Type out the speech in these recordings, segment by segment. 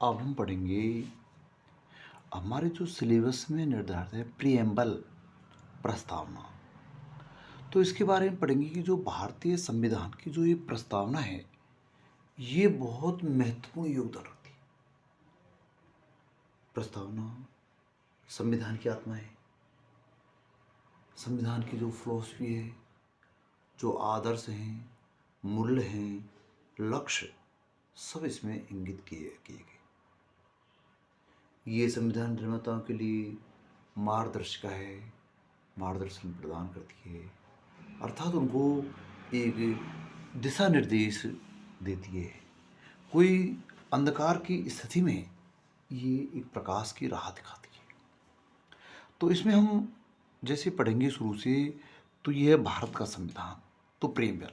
अब हम पढ़ेंगे हमारे जो सिलेबस में निर्धारित है प्रीएम्बल प्रस्तावना। तो इसके बारे में पढ़ेंगे कि जो भारतीय संविधान की जो ये प्रस्तावना है ये बहुत महत्वपूर्ण योगदान रखती है। प्रस्तावना संविधान की आत्मा है। संविधान की जो फिलॉसफी है, जो आदर्श हैं, मूल्य हैं, लक्ष्य सब इसमें इंगित किए गए। ये संविधान निर्माताओं के लिए मार्गदर्शिका है, मार्गदर्शन प्रदान करती है, अर्थात उनको एक दिशा निर्देश देती है। कोई अंधकार की स्थिति में ये एक प्रकाश की राह दिखाती है। तो इसमें हम जैसे पढ़ेंगे शुरू से, तो ये है भारत का संविधान। तो प्रीएम्बल,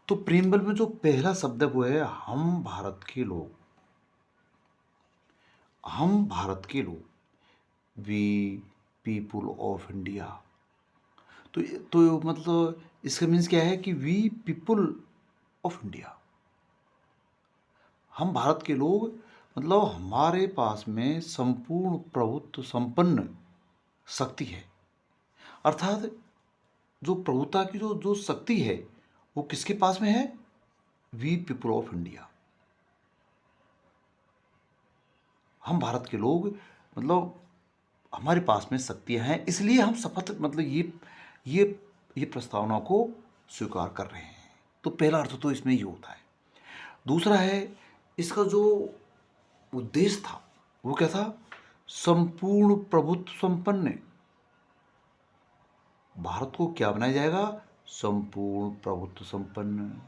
तो प्रीएम्बल में जो पहला शब्द है वो है हम भारत के लोग। हम भारत के लोग, वी पीपुल ऑफ इंडिया। तो मतलब इसका मीन्स क्या है कि वी पीपुल ऑफ इंडिया, हम भारत के लोग, मतलब हमारे पास में संपूर्ण प्रभुत्व संपन्न शक्ति है। अर्थात जो प्रभुता की जो जो शक्ति है वो किसके पास में है? We people of India. हम भारत के लोग, मतलब हमारे पास में शक्तियां हैं, इसलिए हम शपथ, मतलब ये प्रस्तावना को स्वीकार कर रहे हैं। तो पहला अर्थ तो इसमें ये होता है। दूसरा है इसका जो उद्देश्य था वो क्या था? संपूर्ण प्रभुत्व संपन्न। भारत को क्या बनाया जाएगा? संपूर्ण प्रभुत्व संपन्न।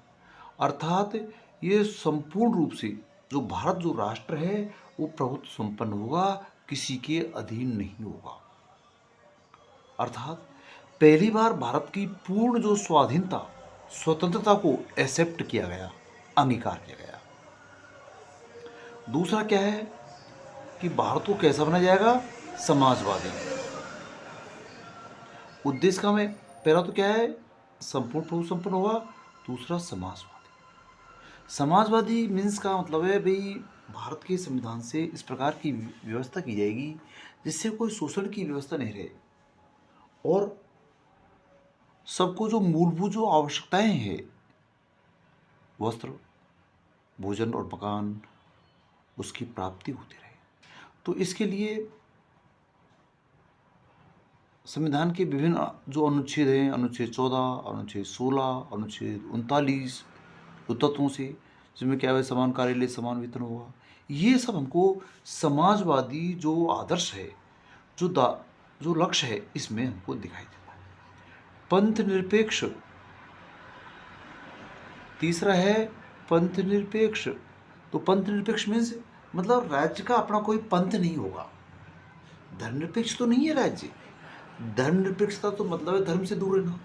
अर्थात ये संपूर्ण रूप से जो भारत जो राष्ट्र है वो प्रभुत्व संपन्न होगा, किसी के अधीन नहीं होगा। अर्थात पहली बार भारत की पूर्ण जो स्वाधीनता, स्वतंत्रता को एक्सेप्ट किया गया, अंगीकार किया गया। दूसरा क्या है कि भारत को कैसा बनाया जाएगा? समाजवादी। उद्देश्य का में पहला तो क्या है? संपूर्ण प्रभुत्व संपन्न होगा। दूसरा समाजवादी। समाजवादी मीन्स का मतलब है भाई भारत के संविधान से इस प्रकार की व्यवस्था की जाएगी जिससे कोई शोषण की व्यवस्था नहीं रहे और सबको जो मूलभूत जो आवश्यकताएं हैं, वस्त्र, भोजन और मकान, उसकी प्राप्ति होती रहे। तो इसके लिए संविधान के विभिन्न जो अनुच्छेद हैं, अनुच्छेद 14, अनुच्छेद 16, अनुच्छेद 39 तत्वों से, जिसमें क्या है समान कार्य लिए समान वेतन होगा, ये सब हमको समाजवादी जो आदर्श है, जो लक्ष्य है, इसमें हमको दिखाई देता है। पंथ निरपेक्ष, तीसरा है पंथ निरपेक्ष। तो पंथ निरपेक्ष मीन्स मतलब राज्य का अपना कोई पंथ नहीं होगा। धर्मनिरपेक्ष तो नहीं है राज्य। धर्मनिरपेक्षता तो मतलब है धर्म से दूर रहना।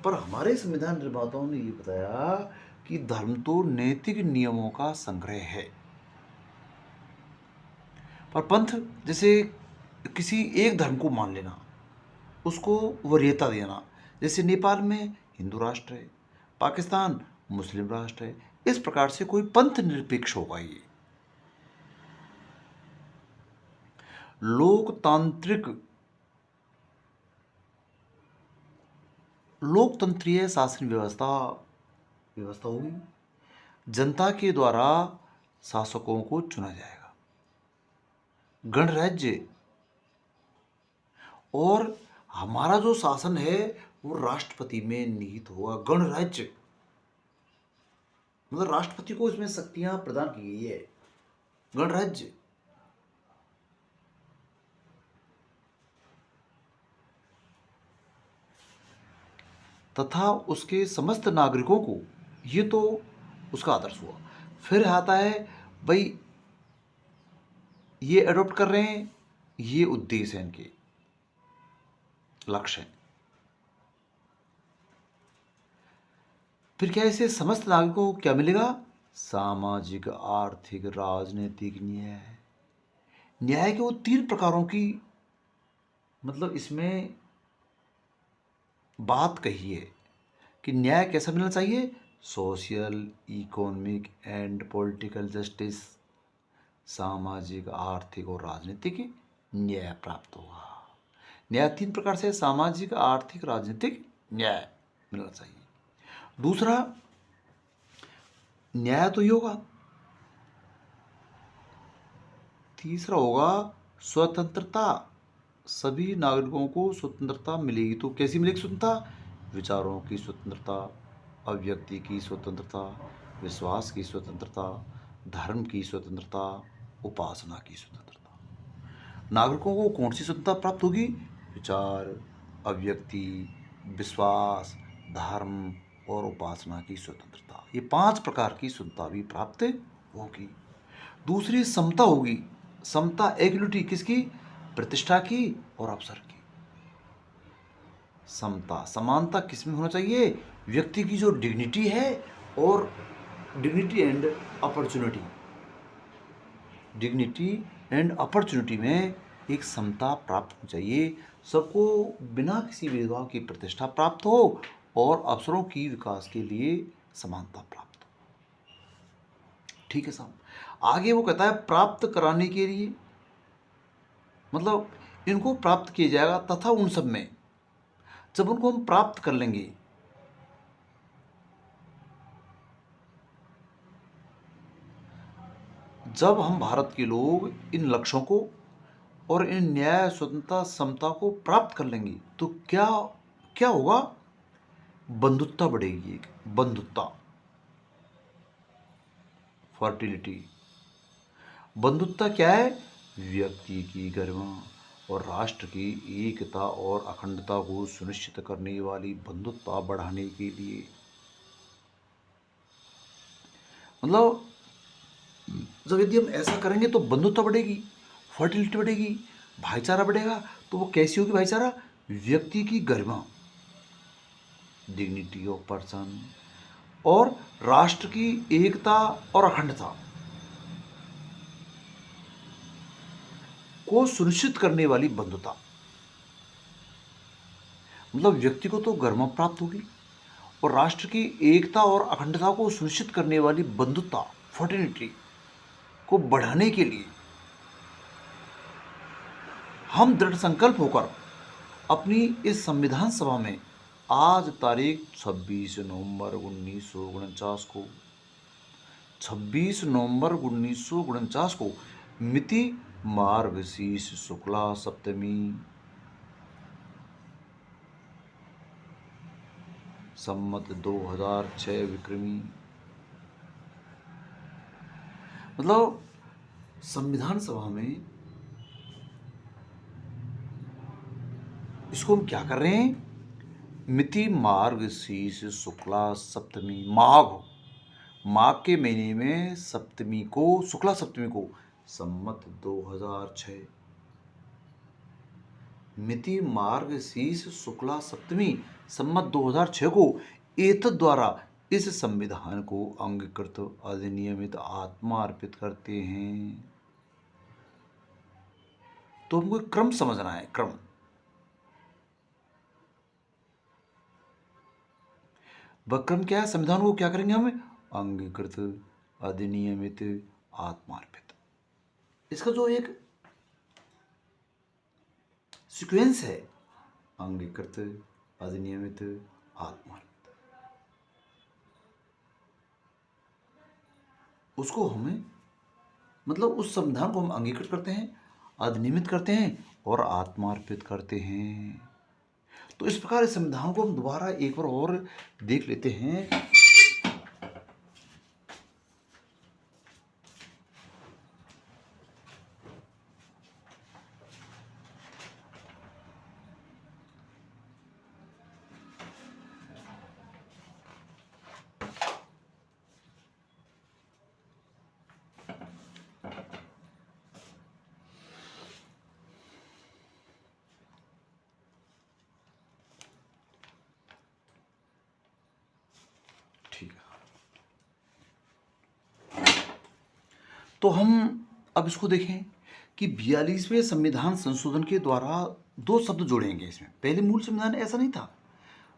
पर हमारे संविधान निर्माताओं ने ये बताया कि धर्म तो नैतिक नियमों का संग्रह है। पर पंथ जैसे किसी एक धर्म को मान लेना, उसको वरीयता देना। जैसे नेपाल में हिंदू राष्ट्र है, पाकिस्तान मुस्लिम राष्ट्र है, इस प्रकार से कोई पंथ निरपेक्ष होगा। ये लोकतांत्रिक, लोकतंत्रीय शासन व्यवस्था होगी। जनता के द्वारा शासकों को चुना जाएगा। गणराज्य, और हमारा जो शासन है वो राष्ट्रपति में निहित होगा। गणराज्य मतलब राष्ट्रपति को इसमें शक्तियां प्रदान की गई है। गणराज्य, तथा उसके समस्त नागरिकों को, ये तो उसका आदर्श हुआ। फिर आता है भाई ये अडॉप्ट कर रहे हैं, ये उद्देश्य है, इनके लक्ष्य है। फिर क्या है, इसे समस्त नागरिकों को क्या मिलेगा? सामाजिक, आर्थिक, राजनीतिक न्याय। न्याय के वो 3 प्रकारों की मतलब इसमें बात कही है कि न्याय कैसा मिलना चाहिए? Social, economic and political justice. सामाजिक, आर्थिक और राजनीतिक न्याय प्राप्त होगा। न्याय 3 प्रकार से: सामाजिक, आर्थिक, राजनीतिक न्याय मिलना चाहिए। दूसरा न्याय तो ये होगा। तीसरा होगा स्वतंत्रता। सभी नागरिकों को स्वतंत्रता मिलेगी। तो कैसी मिलेगी स्वतंत्रता? विचारों की स्वतंत्रता, अभिव्यक्ति की स्वतंत्रता, विश्वास की स्वतंत्रता, धर्म की स्वतंत्रता, उपासना की स्वतंत्रता। नागरिकों को कौन सी स्वतंत्रता प्राप्त होगी? विचार, अभिव्यक्ति, विश्वास, धर्म और उपासना की स्वतंत्रता। ये 5 प्रकार की स्वतंत्रता भी प्राप्त होगी। दूसरी समता होगी। समता, इक्विलिटी, किसकी? प्रतिष्ठा की और अवसर की। समता, समानता किसमें होना चाहिए? व्यक्ति की जो डिग्निटी है और dignity and opportunity, dignity and opportunity में एक समता प्राप्त होनी चाहिए। सबको बिना किसी भेदभाव की प्रतिष्ठा प्राप्त हो और अवसरों की विकास के लिए समानता प्राप्त हो। ठीक है साहब। आगे वो कहता है प्राप्त कराने के लिए, मतलब इनको प्राप्त किया जाएगा तथा उन सब में, जब उनको हम प्राप्त कर लेंगे, जब हम भारत के लोग इन लक्ष्यों को और इन न्याय, स्वतंत्रता, समता को प्राप्त कर लेंगे तो क्या क्या होगा? बंधुत्ता बढ़ेगी। एक बंधुत्ता, फर्टिलिटी। बंधुत्ता क्या है? व्यक्ति की गरिमा और राष्ट्र की एकता और अखंडता को सुनिश्चित करने वाली बंधुत्ता बढ़ाने के लिए, मतलब जब यदि हम ऐसा करेंगे तो बंधुत्व बढ़ेगी, फर्टिलिटी बढ़ेगी, भाईचारा बढ़ेगा। तो वो कैसी होगी भाईचारा? व्यक्ति की गरिमा, डिग्निटी ऑफ पर्सन, और राष्ट्र की एकता और अखंडता को सुनिश्चित करने वाली बंधुता। मतलब व्यक्ति को तो गरिमा प्राप्त होगी और राष्ट्र की एकता और अखंडता को सुनिश्चित करने वाली बंधुता, फर्टिलिटी को बढ़ाने के लिए हम दृढ़ संकल्प होकर अपनी इस संविधान सभा में आज तारीख 26 नवंबर 1949 को 26 नवंबर 1949 को मिति मार्गशीर्ष शुक्ला सप्तमी, सम्मत 2006 विक्रमी, मतलब संविधान सभा में इसको हम क्या कर रहे हैं? मिति मार्गशीर्ष शुक्ला सप्तमी, माघ के महीने में सप्तमी को, शुक्ला सप्तमी को, सम्मत 2006, मिति मार्गशीर्ष शुक्ला सप्तमी सम्मत 2006 को एतद द्वारा इस संविधान को अंगीकृत अधिनियमित आत्मा अर्पित करते हैं। तो हमको क्रम समझना है। क्रम, वह क्रम क्या है? संविधान को क्या करेंगे हम? अंगीकृत, अधिनियमित, आत्मार्पित। इसका जो एक सीक्वेंस है, अंगीकृत, अधिनियमित, आत्मार्पित, उसको हमें, मतलब उस संविधान को हम अंगीकृत करते हैं, अधिनियमित करते हैं और आत्मार्पित करते हैं। तो इस प्रकार इस संविधान को हम दोबारा एक बार और देख लेते हैं। ठीक है, तो हम अब इसको देखें कि 42वें संविधान संशोधन के द्वारा 2 शब्द जोड़ेंगे इसमें। पहले मूल संविधान ऐसा नहीं था।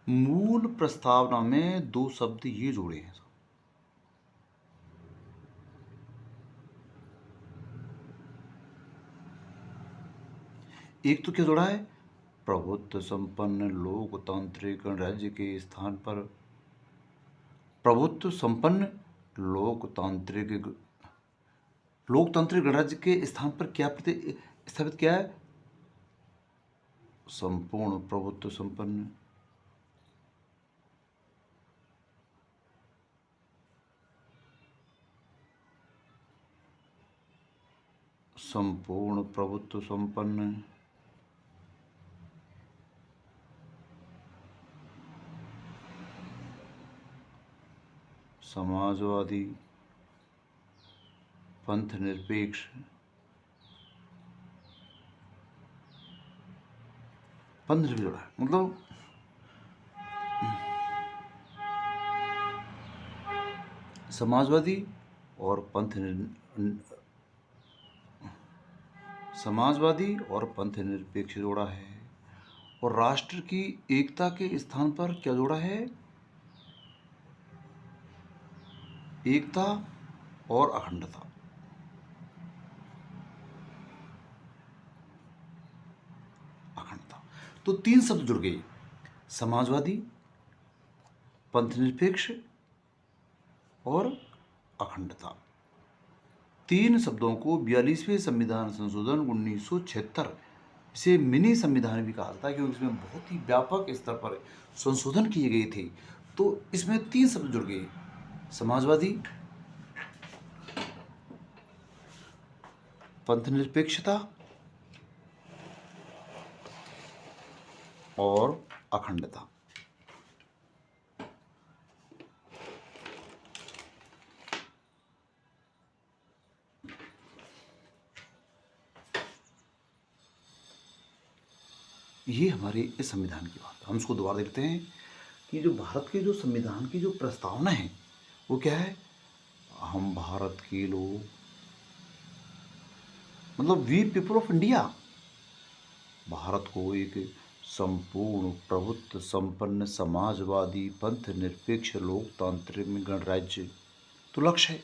मूल प्रस्तावना में 2 शब्द ये जोड़े हैं। एक तो क्या जोड़ा है, प्रभुत्व संपन्न लोकतांत्रिक गणराज्य के स्थान पर, प्रभुत्व संपन्न लोकतांत्रिक लोकतांत्रिक गणराज्य के स्थान पर क्या स्थापित किया है, संपूर्ण प्रभुत्व संपन्न संपूर्ण प्रभुत्व संपन्न समाजवादी पंथ निरपेक्ष पंथ निरपेक्ष जोड़ा है, मतलब समाजवादी और पंथ निरपेक्ष जोड़ा है। और राष्ट्र की एकता के स्थान पर क्या जोड़ा है, एकता और अखंडता। तो 3 शब्द जुड़ गए, समाजवादी, पंथ निरपेक्ष और अखंडता। 3 शब्दों को 42वें संविधान संशोधन 1976 से मिनी संविधान भी कहा जाता है, क्योंकि इसमें बहुत ही व्यापक स्तर पर संशोधन किए गए थे। तो इसमें 3 शब्द जुड़ गए, समाजवादी, पंथ निरपेक्षता और अखंडता। ये हमारे इस संविधान की बात। हम इसको दोबारा देखते हैं कि जो भारत के जो संविधान की जो प्रस्तावना है वो क्या है, हम भारत के लोग, मतलब we people of India, Bharat को एक संपूर्ण प्रभुत्व संपन्न समाजवादी पंथ निरपेक्ष लोकतांत्रिक गणराज्य तो लक्ष्य है।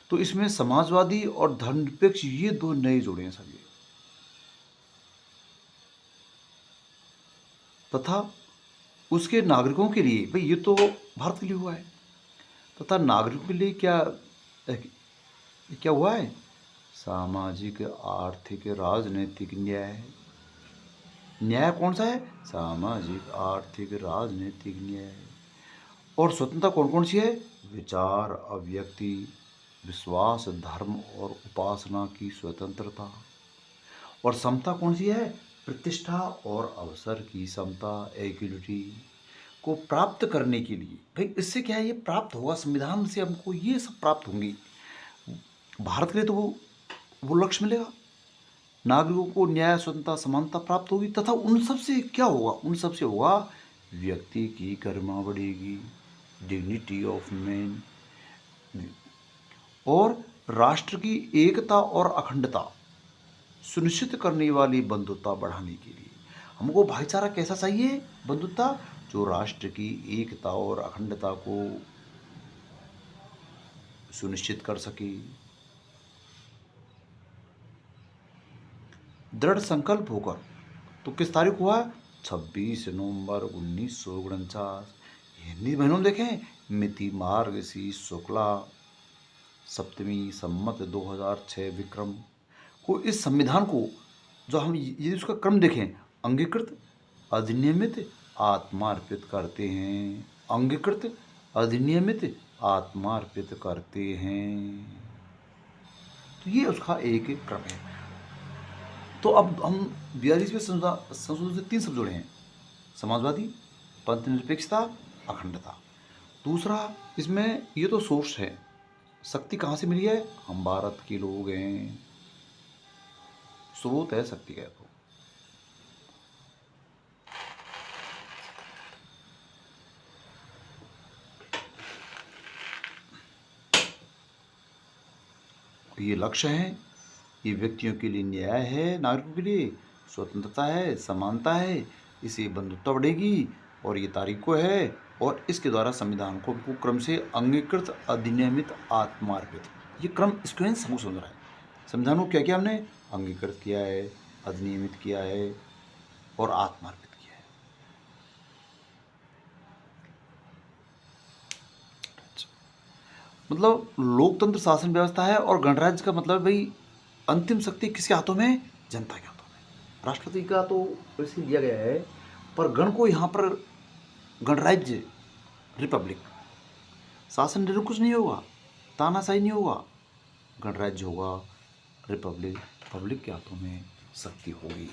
तो इसमें समाजवादी और धर्मनिरपेक्ष ये 2 नए जोड़े हैं सभी, तथा उसके नागरिकों के लिए, भाई ये तो भारत के लिए हुआ है, तथा नागरिकों के लिए क्या क्या हुआ है, सामाजिक आर्थिक राजनीतिक न्याय। न्याय कौन सा है, सामाजिक आर्थिक राजनीतिक न्याय। और स्वतंत्रता कौन कौन सी है, विचार अभिव्यक्ति विश्वास धर्म और उपासना की स्वतंत्रता। और समता कौन सी है, प्रतिष्ठा और अवसर की समता, इक्वलिटी को प्राप्त करने के लिए, भाई इससे क्या है, ये प्राप्त होगा, संविधान से हमको ये सब प्राप्त होंगी। भारत के लिए तो वो लक्ष्य मिलेगा, नागरिकों को न्याय स्वतंत्रता समानता प्राप्त होगी, तथा उन सब से क्या होगा, उन सब से होगा व्यक्ति की गरिमा बढ़ेगी, डिग्निटी ऑफ मैन, और राष्ट्र की एकता और अखंडता सुनिश्चित करने वाली बंधुता बढ़ाने के लिए। हमको भाईचारा कैसा चाहिए, बंधुता जो राष्ट्र की एकता और अखंडता को सुनिश्चित कर सके। दृढ़ संकल्प होकर, तो किस तारीख हुआ, 26 नवंबर 1949। हिंदी महीनों में देखें, मिति मार्गशीर्ष शुक्ला सप्तमी सम्मत 2006 विक्रम को इस संविधान को, जो हम यदि उसका क्रम देखें, अंगीकृत अधिनियमित आत्मार्पित करते हैं, अंगीकृत अधिनियमित आत्मार्पित करते हैं। तो ये उसका एक एक क्रम है। तो अब हम 42वें संशोधन से 3 शब्द जोड़े हैं, समाजवादी, पंथ निरपेक्षता, अखंडता। दूसरा, इसमें ये तो सोर्स है, शक्ति कहाँ से मिली है, हम भारत के लोग हैं, स्रोत है शक्ति का। तो ये लक्ष्य है, ये व्यक्तियों के लिए न्याय है, नागरिकों के लिए स्वतंत्रता है, समानता है, इसे बंधुत्व बढ़ेगी, और ये तारीख को है, और इसके द्वारा संविधान को क्रम से अंगीकृत अधिनियमित आत्मार्पित, ये क्रम इसको सबको समझ रहा है। संविधान को क्या किया हमने, अंगीकृत किया है, अधिनियमित किया है, और आत्मार्पित किया है। मतलब लोकतंत्र शासन व्यवस्था है और गणराज्य का मतलब भाई अंतिम शक्ति किसके हाथों में? जनता के हाथों में। राष्ट्रपति का तो वैसे दिया गया है, पर गण को यहाँ पर गणराज्य, रिपब्लिक, शासन निरंकुश नहीं होगा, तानाशाही नहीं होगा, गणराज्य होगा, रिपब्लिक, पब्लिक के हाथों में शक्ति होगी।